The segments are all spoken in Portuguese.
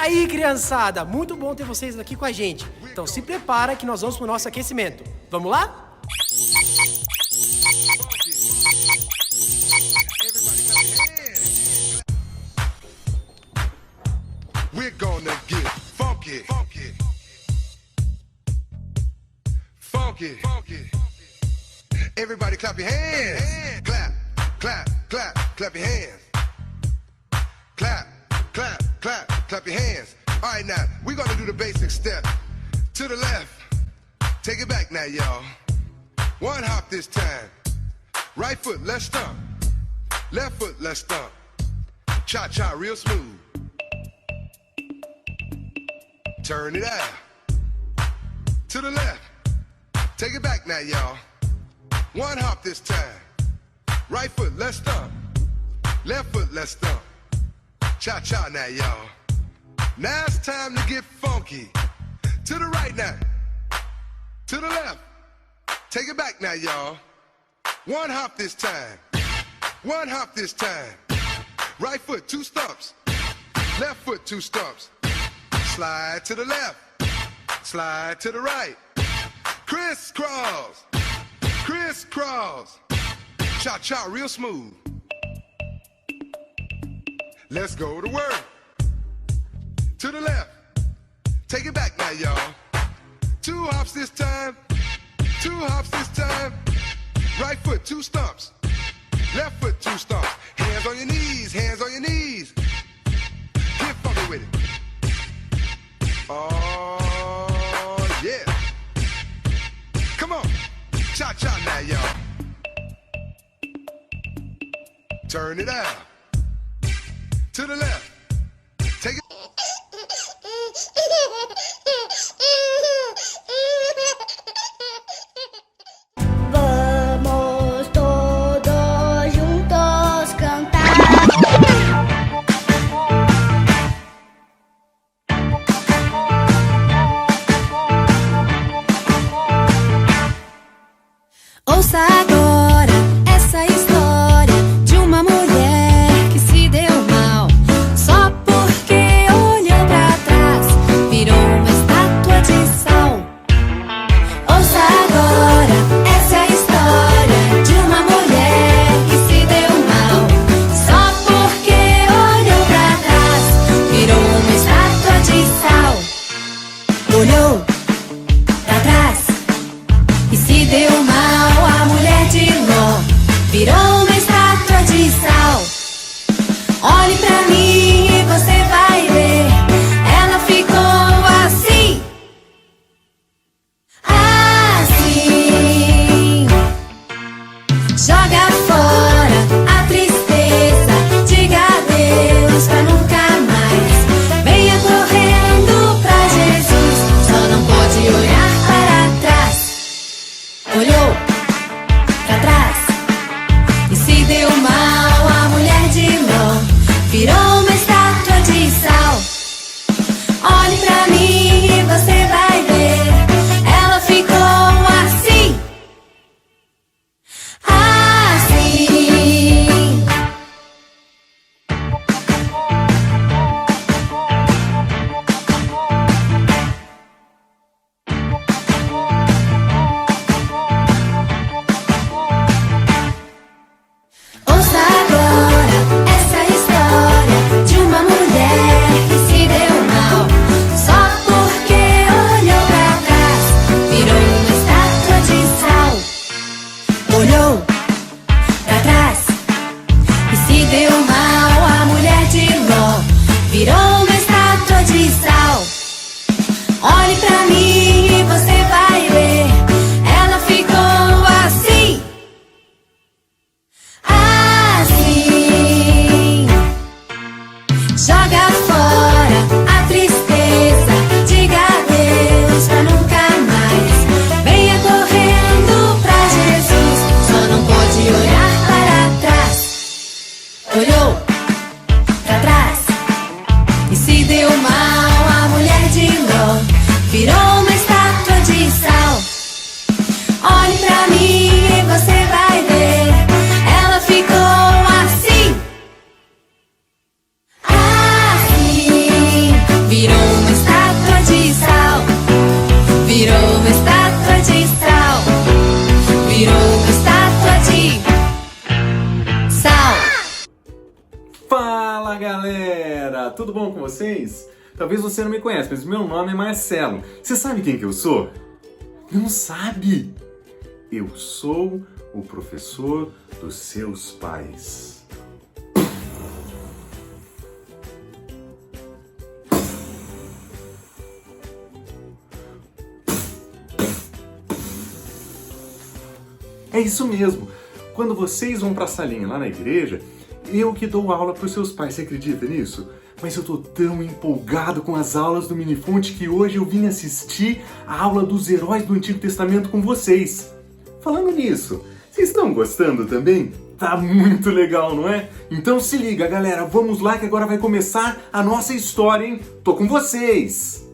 Aí, criançada, muito bom ter vocês aqui com a gente. Então se prepara que nós vamos pro nosso aquecimento. Vamos lá? We're gonna get funky, funky, funky, funky. Everybody clap your hands. Clap, clap, clap, clap your hands. Clap, clap, clap, clap your hands. All right, now, we're gonna do the basic step. To the left. Take it back now, y'all. One hop this time. Right foot, let's stomp. Left foot, let's stomp. Cha-cha, real smooth. Turn it out. To the left. Take it back now, y'all. One hop this time. Right foot, let's stomp. Left foot, let's stomp. Cha-cha now, y'all. Now it's time to get funky. To the right now. To the left. Take it back now, y'all. One hop this time. One hop this time. Right foot, 2 stumps. Left foot, 2 stumps. Slide to the left. Slide to the right. Crisscross. Crisscross. Cha-cha, real smooth. Let's go to work. To the left. Take it back now, y'all. 2 hops this time. 2 hops this time. Right foot, 2 stumps. Left foot, 2 stumps. Hands on your knees, hands on your knees. Get funky with it. Oh, yeah. Come on. Cha-cha now, y'all. Turn it out. To the left. Take it. Vamos todos juntos cantar. Ouça agora essa história de uma mulher que se deu mal só porque olhou pra trás, virou uma estátua de sal. Ouça agora essa história de uma mulher que se deu mal só porque olhou pra trás, virou uma estátua de sal. Olhou pra trás e se deu mal. A mulher de Ló virou uma estátua de sal. Olhe pra mim e você vai ver. Ela ficou assim. Assim. Joga fora a tristeza. Diga adeus pra nunca mais. Venha correndo pra Jesus. Só não pode olhar para trás. Olhou pra trás e se deu mal. A mulher de Ló virou uma estátua de sal. Olhe pra mim e você vai ver. Ela ficou assim. Assim. Ouça agora essa história de uma mulher que se deu mal só porque olhou pra trás, virou uma estátua de sal. Olhou pra trás e se deu mal. A mulher de Ló virou uma estátua de sal. Olhe pra mim e você vai ver. Ela ficou assim. Assim. Joga fora a tristeza. Diga adeus pra nunca mais. Venha correndo pra Jesus. Só não pode olhar para trás. Olhou pra trás e se deu mal. A mulher de Ló virou uma estátua de sal. Olhe pra mim e você vai ver. Ela ficou assim. Assim. tudo bom com vocês? Talvez você não me conheça, mas meu nome é Marcelo. Você sabe quem que eu sou? Não sabe? Eu sou o professor dos seus pais. É isso mesmo. Quando vocês vão pra salinha lá na igreja, eu que dou aula pros seus pais. Você acredita nisso? Mas eu tô tão empolgado com as aulas do Minifonte que hoje eu vim assistir a aula dos heróis do Antigo Testamento com vocês. Falando nisso, vocês estão gostando também? Tá muito legal, não é? Então se liga, galera. Vamos lá que agora vai começar a nossa história, hein? Tô com vocês!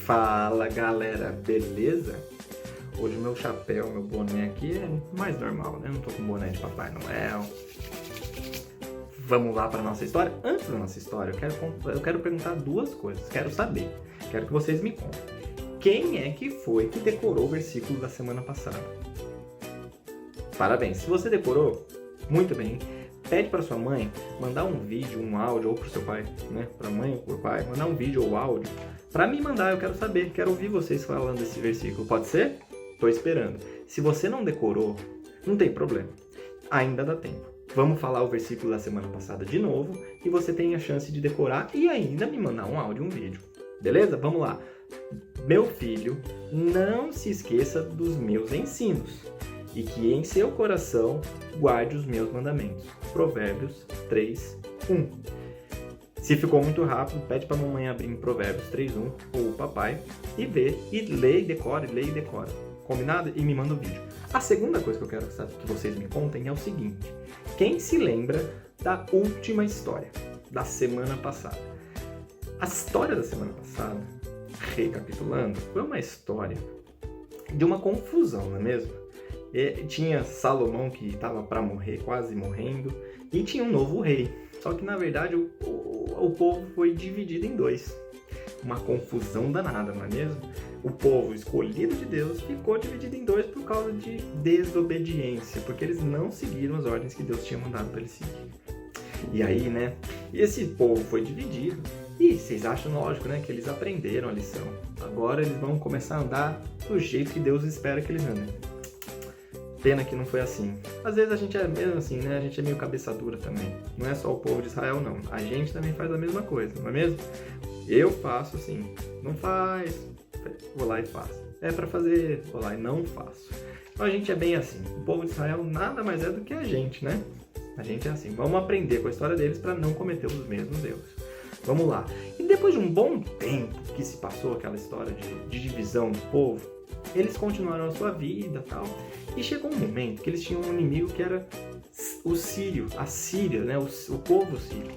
Fala, galera, beleza? Hoje meu chapéu, meu boné aqui é mais normal, né? Não tô com boné de Papai Noel. Vamos lá para nossa história? Antes da nossa história, eu quero perguntar duas coisas. Quero saber, quero que vocês me contem. Quem é que foi que decorou o versículo da semana passada? Parabéns! Se você decorou, muito bem. Pede para sua mãe mandar um vídeo, um áudio, ou para o seu pai, né? Para a mãe ou para o pai, mandar um vídeo ou áudio para me mandar. Eu quero saber, quero ouvir vocês falando esse versículo. Pode ser? Tô esperando. Se você não decorou, não tem problema. Ainda dá tempo. Vamos falar o versículo da semana passada de novo e você tem a chance de decorar e ainda me mandar um áudio, um vídeo. Beleza? Vamos lá. Meu filho, não se esqueça dos meus ensinos e que em seu coração guarde os meus mandamentos. Provérbios 3:1. Se ficou muito rápido, pede para a mamãe abrir em Provérbios 3:1 ou o papai e vê, e lê e decora, lê e decora. Combinado? E me manda o vídeo. A segunda coisa que eu quero que vocês me contem é o seguinte. Quem se lembra da última história da semana passada? A história da semana passada, recapitulando, foi uma história de uma confusão, não é mesmo? Tinha Salomão que estava para morrer, quase morrendo, e tinha um novo rei. Só que, na verdade, o povo foi dividido em dois. Uma confusão danada, não é mesmo? O povo escolhido de Deus ficou dividido em dois por causa de desobediência, porque eles não seguiram as ordens que Deus tinha mandado para eles seguir. E aí, né, esse povo foi dividido e vocês acham lógico, né, que eles aprenderam a lição. Agora eles vão começar a andar do jeito que Deus espera que eles andem. Pena que não foi assim. Às vezes a gente é mesmo assim, né, a gente é meio cabeça dura também. Não é só o povo de Israel, não. A gente também faz a mesma coisa, não é mesmo? Eu faço assim, não faz, vou lá e faço. É pra fazer, vou lá e não faço. Então a gente é bem assim. O povo de Israel nada mais é do que a gente, né? A gente é assim. Vamos aprender com a história deles para não cometer os mesmos erros. Vamos lá. E depois de um bom tempo que se passou aquela história de divisão do povo, eles continuaram a sua vida e tal. E chegou um momento que eles tinham um inimigo que era o sírio, a Síria, né? O povo sírio.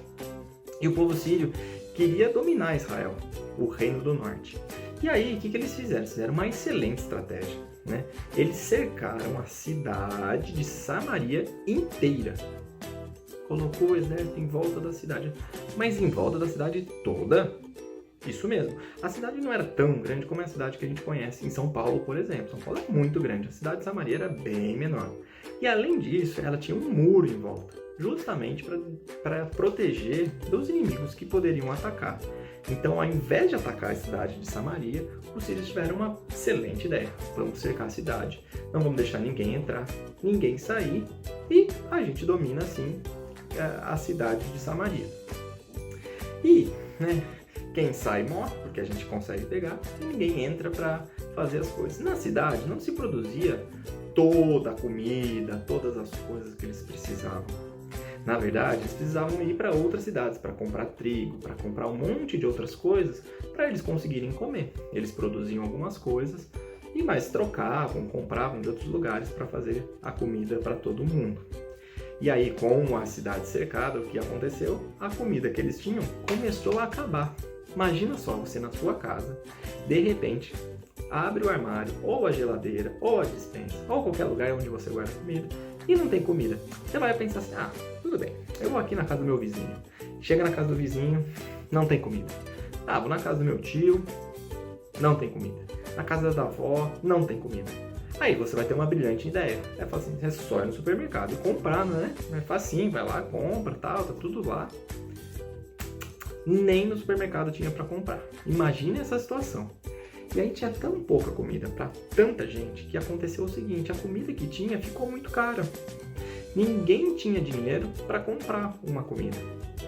E o povo sírio queria dominar Israel, o reino do norte. E aí, o que eles fizeram? Eles fizeram uma excelente estratégia, né? Eles cercaram a cidade de Samaria inteira. Colocou o exército em volta da cidade. Mas em volta da cidade toda? Isso mesmo. A cidade não era tão grande como a cidade que a gente conhece em São Paulo, por exemplo. São Paulo é muito grande. A cidade de Samaria era bem menor. E além disso, ela tinha um muro em volta, justamente para proteger dos inimigos que poderiam atacar. Então, ao invés de atacar a cidade de Samaria, os sírios tiveram uma excelente ideia. Vamos cercar a cidade, não vamos deixar ninguém entrar, ninguém sair, e a gente domina assim a cidade de Samaria. E, né, quem sai morre, porque a gente consegue pegar, e ninguém entra para fazer as coisas. Na cidade não se produzia toda a comida, todas as coisas que eles precisavam. Na verdade, eles precisavam ir para outras cidades para comprar trigo, para comprar um monte de outras coisas para eles conseguirem comer. Eles produziam algumas coisas e mais trocavam, compravam de outros lugares para fazer a comida para todo mundo. E aí, com a cidade cercada, o que aconteceu? A comida que eles tinham começou a acabar. Imagina só, você na sua casa, de repente, abre o armário, ou a geladeira, ou a despensa, ou qualquer lugar onde você guarda comida, e não tem comida. Você vai pensar assim, tudo bem, eu vou aqui na casa do meu vizinho. Chega na casa do vizinho, não tem comida. Vou na casa do meu tio, não tem comida. Na casa da avó, não tem comida. Aí você vai ter uma brilhante ideia. É fácil, é só ir no supermercado e comprar, né? É facinho, vai lá, compra, tal, tá tudo lá. nem no supermercado tinha para comprar. Imagine essa situação. E aí tinha tão pouca comida para tanta gente que aconteceu o seguinte, a comida que tinha ficou muito cara. Ninguém tinha dinheiro para comprar uma comida.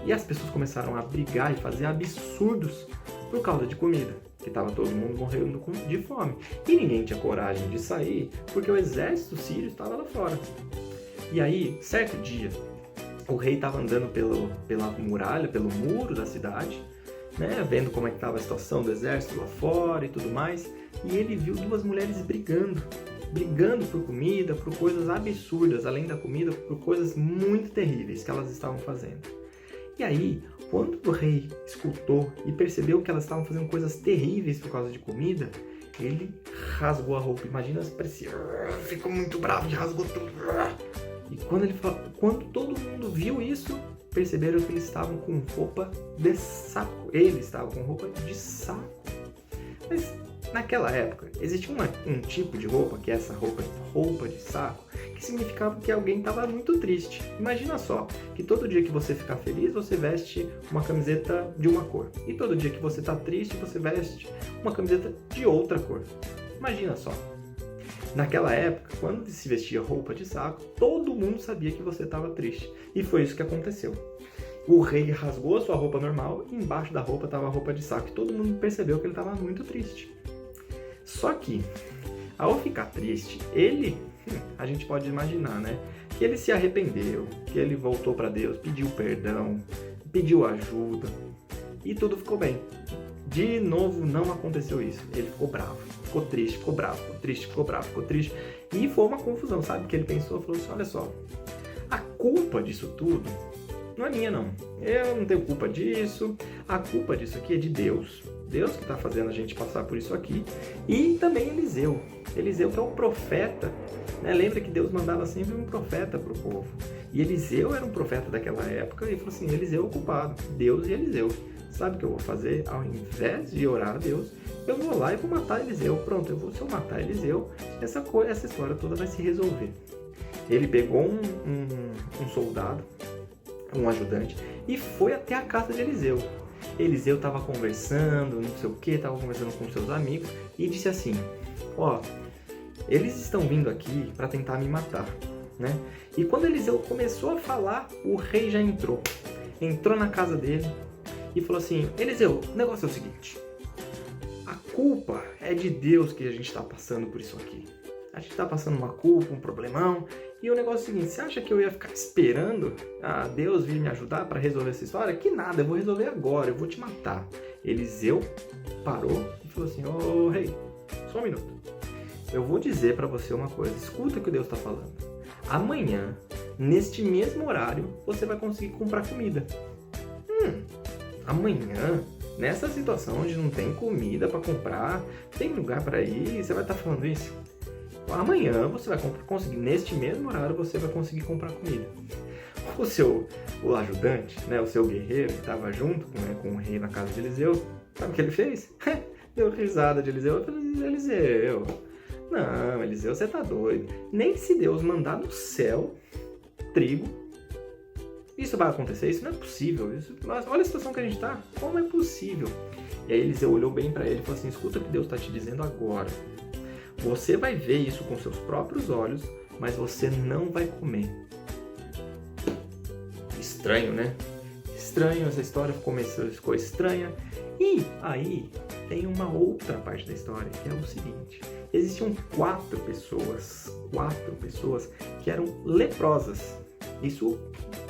E as pessoas começaram a brigar e fazer absurdos por causa de comida, que estava todo mundo morrendo de fome. E ninguém tinha coragem de sair porque o exército sírio estava lá fora. E aí, certo dia, o rei estava andando pela muralha, pelo muro da cidade, né, vendo como é que estava a situação do exército lá fora e tudo mais, e ele viu duas mulheres brigando por comida, por coisas absurdas, além da comida, por coisas muito terríveis que elas estavam fazendo. E aí, quando o rei escutou e percebeu que elas estavam fazendo coisas terríveis por causa de comida, ele rasgou a roupa. Imagina, parecia, ficou muito bravo e rasgou tudo. E quando todo mundo viu isso, perceberam que eles estavam com roupa de saco. Ele estava com roupa de saco. Mas naquela época, existia um tipo de roupa, que é essa roupa de saco, que significava que alguém estava muito triste. Imagina só, que todo dia que você ficar feliz, você veste uma camiseta de uma cor. E todo dia que você está triste, você veste uma camiseta de outra cor. Imagina só. Naquela época, quando se vestia roupa de saco, todo mundo sabia que você estava triste. E foi isso que aconteceu. O rei rasgou a sua roupa normal e embaixo da roupa estava a roupa de saco. E todo mundo percebeu que ele estava muito triste. Só que, ao ficar triste, a gente pode imaginar, né? Que ele se arrependeu, que ele voltou para Deus, pediu perdão, pediu ajuda e tudo ficou bem. De novo, não aconteceu isso. Ele ficou bravo, ficou triste, ficou bravo, ficou triste, ficou bravo, ficou triste. E foi uma confusão, sabe? Que ele pensou, falou assim, olha só, a culpa disso tudo não é minha, não. Eu não tenho culpa disso. A culpa disso aqui é de Deus. Deus que está fazendo a gente passar por isso aqui. E também Eliseu. Eliseu que é um profeta. Né? Lembra que Deus mandava sempre um profeta para o povo. E Eliseu era um profeta daquela época. E falou assim, Eliseu é o culpado. Deus e Eliseu. Sabe o que eu vou fazer? Ao invés de orar a Deus, eu vou lá e vou matar Eliseu. Pronto, se eu matar Eliseu, essa história toda vai se resolver. Ele pegou um soldado, um ajudante, e foi até a casa de Eliseu. Eliseu estava conversando, não sei o que, estava conversando com seus amigos, e disse assim, ó, eles estão vindo aqui para tentar me matar, né? E quando Eliseu começou a falar, o rei já entrou na casa dele, e falou assim, Eliseu, o negócio é o seguinte, a culpa é de Deus que a gente está passando por isso aqui. A gente está passando uma culpa, um problemão, e o negócio é o seguinte, você acha que eu ia ficar esperando a Deus vir me ajudar para resolver essa história? Que nada, eu vou resolver agora, eu vou te matar. Eliseu parou e falou assim, ô rei, só um minuto. Eu vou dizer para você uma coisa, escuta o que Deus está falando. Amanhã, neste mesmo horário, você vai conseguir comprar comida. Amanhã, nessa situação onde não tem comida para comprar, tem lugar para ir, você vai estar falando isso? Amanhã você vai conseguir, neste mesmo horário, você vai conseguir comprar comida. O ajudante, né, o seu guerreiro que estava junto com o rei na casa de Eliseu, sabe o que ele fez? Deu risada de Eliseu. Eu falei, Eliseu, não, Eliseu, você tá doido. Nem se Deus mandar do céu trigo, isso vai acontecer, isso não é possível. Mas olha a situação que a gente está, como é possível? E aí Eliseu olhou bem para ele e falou assim, escuta o que Deus está te dizendo agora. Você vai ver isso com seus próprios olhos, mas você não vai comer. Estranho, né? Estranho, essa história ficou estranha. E aí tem uma outra parte da história, que é o seguinte. Existiam 4 pessoas que eram leprosas. Isso,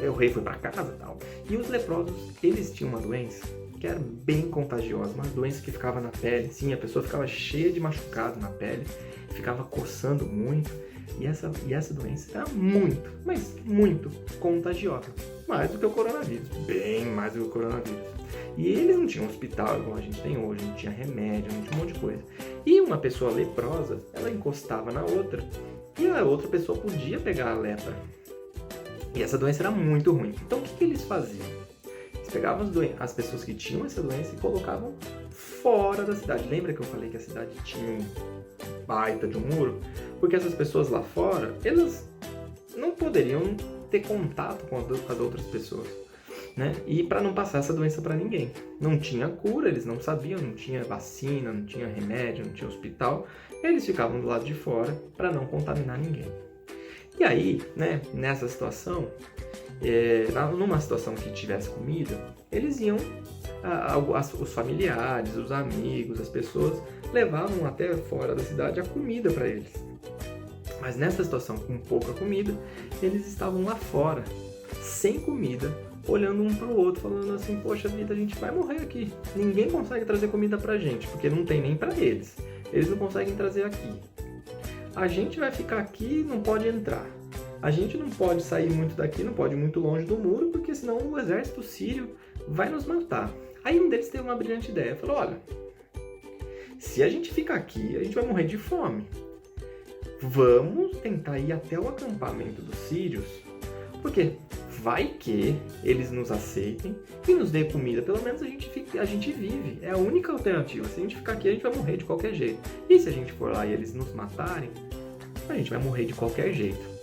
o rei foi para casa e tal. E os leprosos, eles tinham uma doença que era bem contagiosa, uma doença que ficava na pele, sim, a pessoa ficava cheia de machucado na pele, ficava coçando muito, e essa doença era muito, mas muito contagiosa, mais do que o coronavírus, bem mais do que o coronavírus. E eles não tinham hospital igual a gente tem hoje, não tinha remédio, não tinha um monte de coisa. E uma pessoa leprosa, ela encostava na outra, e a outra pessoa podia pegar a lepra. E essa doença era muito ruim. Então o que eles faziam? Eles pegavam as pessoas que tinham essa doença e colocavam fora da cidade. Lembra que eu falei que a cidade tinha um baita de um muro? Porque essas pessoas lá fora, elas não poderiam ter contato com as outras pessoas. né? E para não passar essa doença para ninguém. Não tinha cura, eles não sabiam, não tinha vacina, não tinha remédio, não tinha hospital. Eles ficavam do lado de fora para não contaminar ninguém. E aí, né, nessa situação, numa situação que tivesse comida, eles iam, os familiares, os amigos, as pessoas, levavam até fora da cidade a comida para eles. Mas nessa situação, com pouca comida, eles estavam lá fora, sem comida, olhando um para o outro, falando assim, poxa vida, a gente vai morrer aqui. Ninguém consegue trazer comida pra gente, porque não tem nem para eles. Eles não conseguem trazer aqui. A gente vai ficar aqui, não pode entrar. A gente não pode sair muito daqui, não pode ir muito longe do muro, porque senão o exército sírio vai nos matar. Aí um deles teve uma brilhante ideia, falou, olha, se a gente ficar aqui, a gente vai morrer de fome. Vamos tentar ir até o acampamento dos sírios, porque vai que eles nos aceitem e nos dê comida, pelo menos a gente vive, é a única alternativa. Se a gente ficar aqui, a gente vai morrer de qualquer jeito. E se a gente for lá e eles nos matarem, a gente vai morrer de qualquer jeito.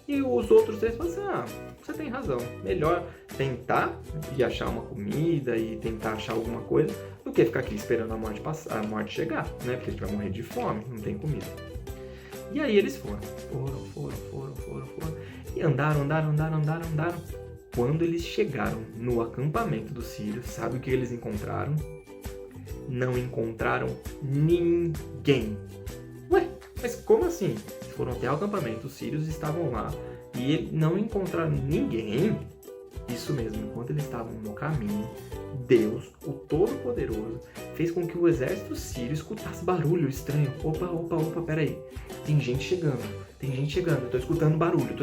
E os outros três falam assim, você tem razão, melhor tentar e achar uma comida e tentar achar alguma coisa do que ficar aqui esperando a morte chegar, né? Porque a gente vai morrer de fome, não tem comida. E aí eles foram. E andaram. Quando eles chegaram no acampamento dos sírios, sabe o que eles encontraram? Não encontraram ninguém. Ué, mas como assim? Eles foram até o acampamento, os sírios estavam lá e não encontraram ninguém. Isso mesmo, enquanto eles estavam no caminho, Deus, o Todo-Poderoso, fez com que o exército sírio escutasse barulho estranho. Opa, peraí. Tem gente chegando, eu tô escutando barulho.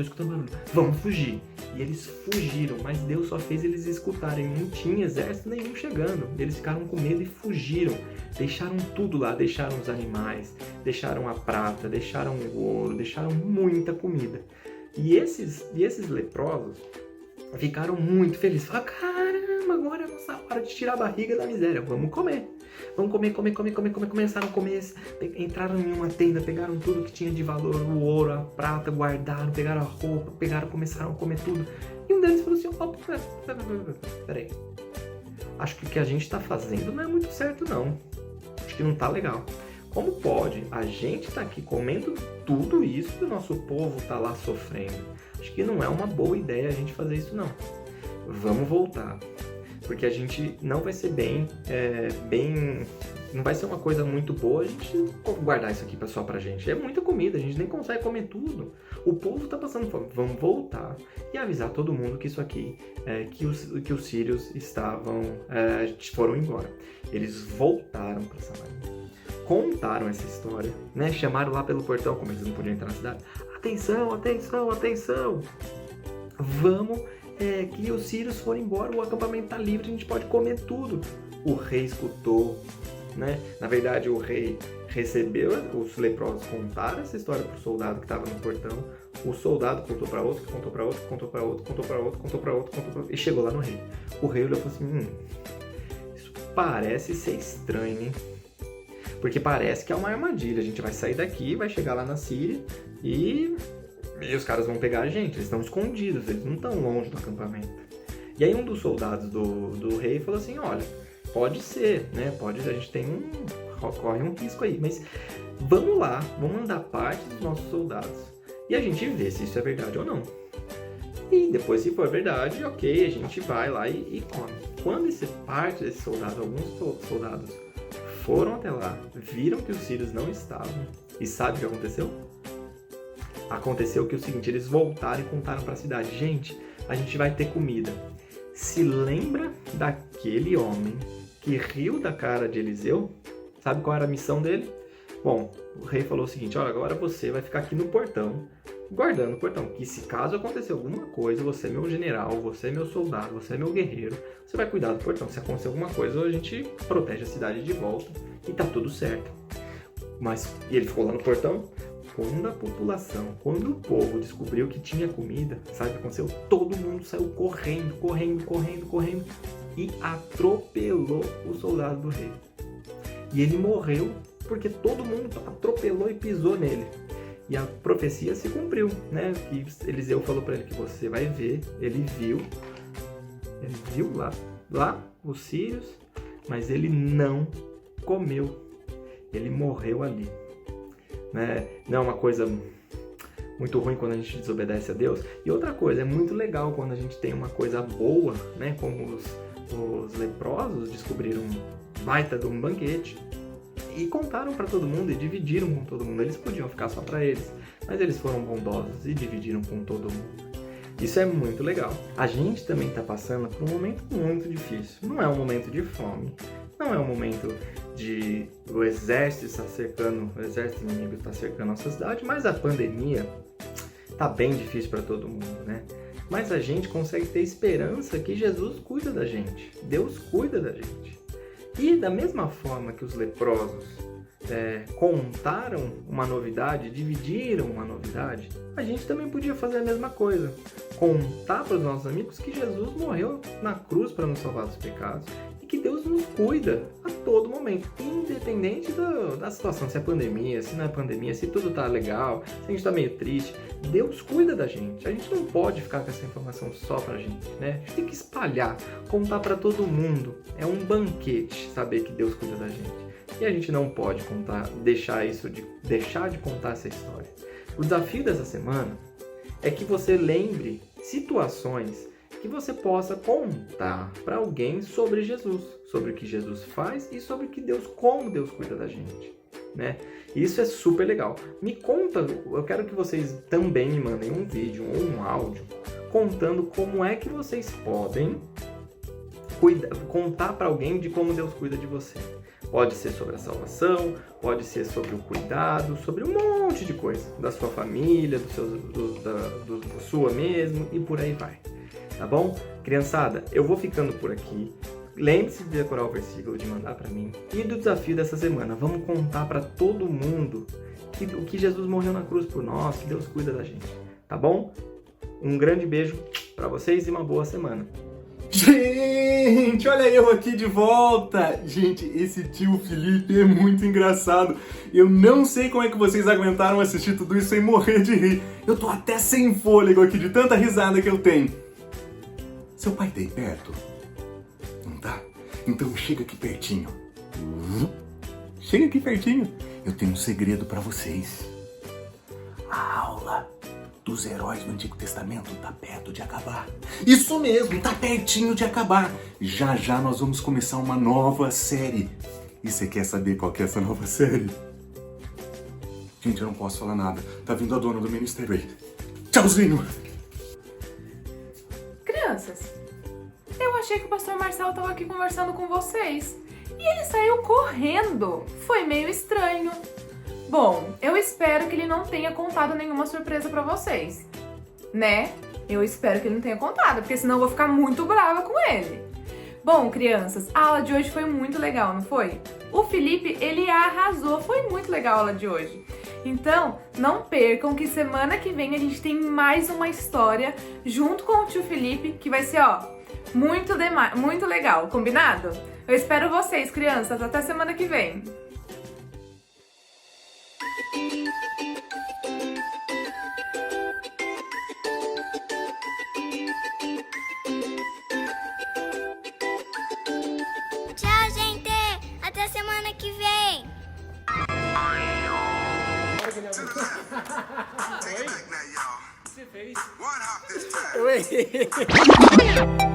Vamos fugir. E eles fugiram, mas Deus só fez eles escutarem. Não tinha exército nenhum chegando. Eles ficaram com medo e fugiram. Deixaram tudo lá, deixaram os animais, deixaram a prata, deixaram o ouro, deixaram muita comida. E esses leprosos ficaram muito felizes. Falaram, caramba, agora é a nossa hora de tirar a barriga da miséria. Vamos comer. Começaram a comer. Entraram em uma tenda, pegaram tudo que tinha de valor, o ouro, a prata, guardaram, pegaram a roupa, começaram a comer tudo. E um deles falou assim, peraí. Acho que o que a gente tá fazendo não é muito certo, não. Acho que não tá legal. Como pode? A gente tá aqui comendo tudo isso e o nosso povo tá lá sofrendo. Acho que não é uma boa ideia a gente fazer isso, não. Vamos voltar. Porque a gente não vai ser não vai ser uma coisa muito boa a gente guardar isso aqui só pra gente. É muita comida, a gente nem consegue comer tudo. O povo tá passando fome. Vamos voltar e avisar todo mundo que isso aqui, que os sírios foram embora. Eles voltaram pra Samaria. Contaram essa história, né? Chamaram lá pelo portão, como eles não podiam entrar na cidade. Atenção! Vamos, que os sírios foram embora, o acampamento tá livre, a gente pode comer tudo. O rei escutou, né? Na verdade, o rei recebeu, os leprosos contaram essa história pro soldado que estava no portão. O soldado contou para outro, que contou para outro, contou para outro, contou para outro, contou para outro, contou para outro, e chegou lá no rei. O rei olhou e falou assim, isso parece ser estranho, hein? Porque parece que é uma armadilha. A gente vai sair daqui, vai chegar lá na Síria e os caras vão pegar a gente. Eles estão escondidos, eles não estão longe do acampamento. E aí um dos soldados do rei falou assim, olha, pode ser, né? A gente corre um risco aí, mas vamos lá, vamos mandar parte dos nossos soldados e a gente vê se isso é verdade ou não. E depois, se for verdade, ok, a gente vai lá e come. Quando parte desses soldados, alguns soldados foram até lá, viram que os sírios não estavam. E sabe o que aconteceu? Aconteceu que o seguinte, eles voltaram e contaram para a cidade. Gente, a gente vai ter comida. Se lembra daquele homem que riu da cara de Eliseu? Sabe qual era a missão dele? Bom, o rei falou o seguinte, olha, agora você vai ficar aqui no portão, guardando o portão, que se caso acontecer alguma coisa, você é meu general, você é meu soldado, você é meu guerreiro, você vai cuidar do portão. Se acontecer alguma coisa, a gente protege a cidade de volta e tá tudo certo. E ele ficou lá no portão. Quando o povo descobriu que tinha comida, sabe o que aconteceu? Todo mundo saiu correndo e atropelou o soldado do rei. E ele morreu porque todo mundo atropelou e pisou nele. E a profecia se cumpriu, né? Que Eliseu falou para ele que você vai ver, ele viu, Ele viu lá os círios, mas ele não comeu. Ele morreu ali. Né? Não é uma coisa muito ruim quando a gente desobedece a Deus. E outra coisa, é muito legal quando a gente tem uma coisa boa, né? Como os leprosos descobriram um baita de um banquete e contaram para todo mundo e dividiram com todo mundo. Eles podiam ficar só para eles, mas eles foram bondosos e dividiram com todo mundo. Isso é muito legal. A gente também está passando por um momento muito difícil. Não é um momento de fome, não é um momento de o exército está cercando, o exército inimigo está cercando a nossa cidade, mas a pandemia tá bem difícil para todo mundo, né? Mas a gente consegue ter esperança que Jesus cuida da gente, Deus cuida da gente. E da mesma forma que os leprosos contaram uma novidade, dividiram uma novidade, a gente também podia fazer a mesma coisa. Contar para os nossos amigos que Jesus morreu na cruz para nos salvar dos pecados e que Deus nos cuida a todo momento, independente da situação, se é pandemia, se não é pandemia, se tudo tá legal, se a gente tá meio triste. Deus cuida da gente. A gente não pode ficar com essa informação só pra gente, né? A gente tem que espalhar, contar para todo mundo. É um banquete saber que Deus cuida da gente. E a gente não pode deixar de contar essa história. O desafio dessa semana é que você lembre situações que você possa contar para alguém sobre Jesus, sobre o que Jesus faz e sobre como Deus cuida da gente, né? Isso é super legal. Me conta, eu quero que vocês também me mandem um vídeo ou um áudio contando como é que vocês podem contar para alguém de como Deus cuida de você. Pode ser sobre a salvação, pode ser sobre o cuidado, sobre um monte de coisa. Da sua família, da sua mesmo e por aí vai. Tá bom? Criançada, eu vou ficando por aqui. Lembre-se de decorar o versículo, de mandar para mim. E do desafio dessa semana, vamos contar para todo mundo que Jesus morreu na cruz por nós, que Deus cuida da gente. Tá bom? Um grande beijo para vocês e uma boa semana. Gente, olha eu aqui de volta! Gente, esse tio Felipe é muito engraçado. Eu não sei como é que vocês aguentaram assistir tudo isso sem morrer de rir. Eu tô até sem fôlego aqui de tanta risada que eu tenho. Seu pai tá aí perto? Não tá? Então chega aqui pertinho. Chega aqui pertinho. Eu tenho um segredo pra vocês. A aula dos heróis do Antigo Testamento tá perto de acabar. Isso mesmo, tá pertinho de acabar. Já já nós vamos começar uma nova série. E você quer saber qual que é essa nova série? Gente, eu não posso falar nada. Tá vindo a dona do ministério aí. Tchauzinho! Crianças, eu achei que o pastor Marcelo estava aqui conversando com vocês. E ele saiu correndo. Foi meio estranho. Bom, eu espero que ele não tenha contado nenhuma surpresa pra vocês, né? Eu espero que ele não tenha contado, porque senão eu vou ficar muito brava com ele. Bom, crianças, a aula de hoje foi muito legal, não foi? O Felipe, ele arrasou, foi muito legal a aula de hoje. Então, não percam que semana que vem a gente tem mais uma história junto com o tio Felipe, que vai ser, muito legal, combinado? Eu espero vocês, crianças, até semana que vem. Tchau, gente! Até semana que vem! Take it back now, y'all. One hop this time. Oi.